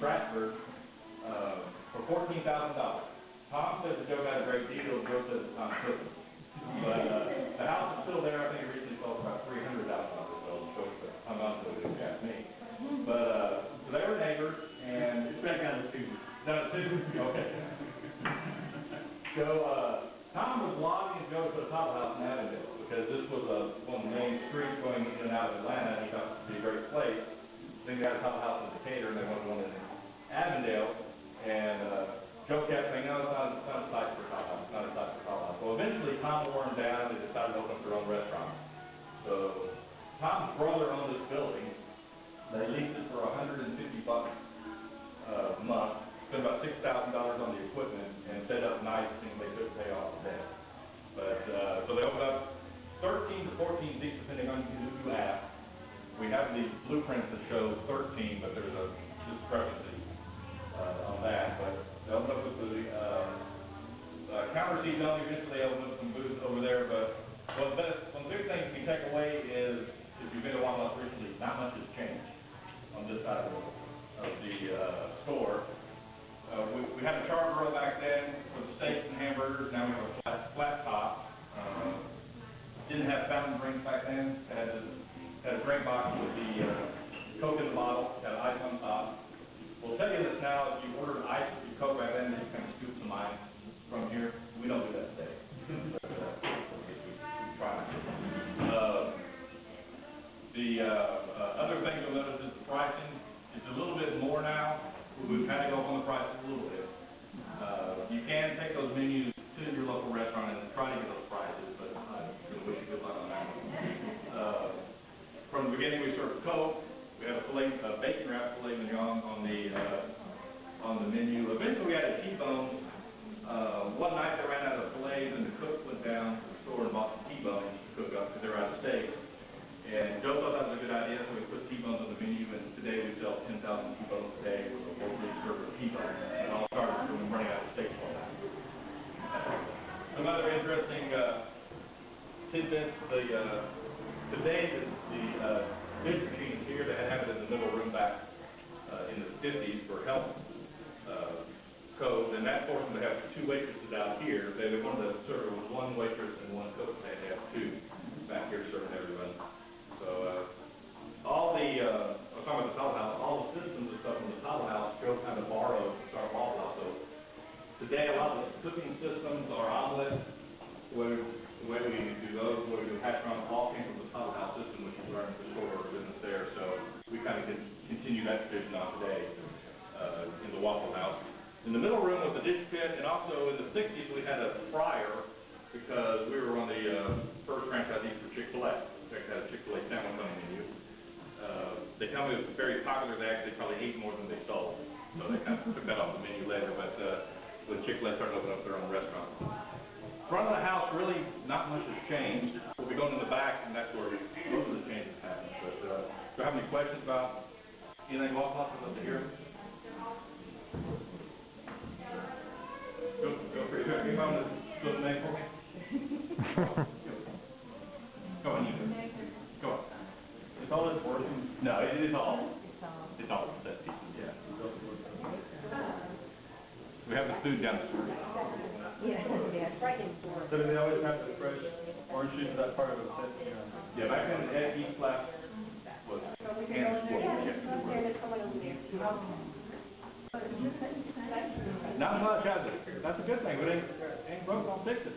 Stratford for $14,000. Tom says that Joe got a great deal. Joe says it's not cooking. But the house is still there. I think it recently sold for about $300,000. So I'm on to it if you ask me. But so they were neighbors, and it's back down to two. Down to two? Okay. So Tom was lobbying Joe to put a Waffle House in Avondale because this was one of the main streets going in and out of Atlanta, and he thought it would be a great place. Then they had a Waffle House in Decatur, and they wanted one in Avondale, and Joe kept saying, no, it's not a site for a Waffle House. It's not a site for a Waffle House. Well, eventually Tom wore him down, and they decided to open up their own restaurant. So Tom's brother owned this building. They leased it for $150 a month. Spent about $6,000 on the equipment and set up nice things they couldn't pay off the debt. But so they opened up 13 to 14 seats depending on who you ask. We have the blueprints that show 13, but there's a discrepancy on that. But they opened up with the counter seats only. Eventually they opened up some booths over there. But one of the big things you can take away is if you've been to Waffle House recently, not much has changed on this side of the store. We had a char grill back then with steaks and hamburgers. Now we have a flat top. Didn't have fountain drinks back then. Had a drink box with the Coke in the bottle. Had ice on top. We'll tell you this now. If you ordered ice with your Coke back then, you can scoop some ice from here. We don't do that today. But, we try. The other thing you'll notice is the pricing. It's a little bit more now. We've had to go up on the prices a little bit. You can take those menus to your local restaurant and try to get those prices, but I'm going to wish you good luck on that one. From the beginning, we served Coke. We had a bacon wrapped filet mignon on the menu. Eventually, we had a T-bone. One night, they ran out of fillets, and the cook went down to the store and bought some T-bones to cook up because they were out of steak. And Joe thought that was a good idea, so we put T-bones on the menu, and today we sell 10,000 T-bones a day with a full serve of T-bones. And it all started when we were running out of steak for that. Some other interesting tidbits. Today, the dish machines here, they had it in the middle room back in the 50s for health codes, and that forced them to have two waitresses out here. They wanted to serve with one waitress and one cook. They had to have two back here serving everybody. So all the, I was talking about the Waffle House, all the systems and stuff from the Waffle House Joe kind of borrowed to start Waffle House. So today a lot of the cooking systems, our omelets, the way we do those, the way we do hash browns, all came from the Waffle House system, which is learned the short order business there. So we kind of continue that tradition on today in the Waffle House. In the middle room was the dish pit, and also in the 60s we had a fryer because we were one of the first franchisees for Chick-fil-A. Had a Chick-fil-A sandwich on the menu. They tell me it was very popular. They actually probably ate more than they sold. So they kind of took that off the menu later. But when Chick-fil-A started opening up their own restaurant. Front of the house, really not much has changed. We'll be going to the back, and that's where most of the changes happen. But do you have any questions about anything Waffle House up to here? Go for it. You want to do the name for me? Go on, you do. Go on. It's all important. No, it is all. It's all set pieces, yeah. We have the food down the street. Yeah, it's right in the store. So do they always have the fresh orange juice in that part of the set? Yeah, back then the East Flat was hand sport. Not much, has it? That's a good thing. But it ain't broke, don't fix it.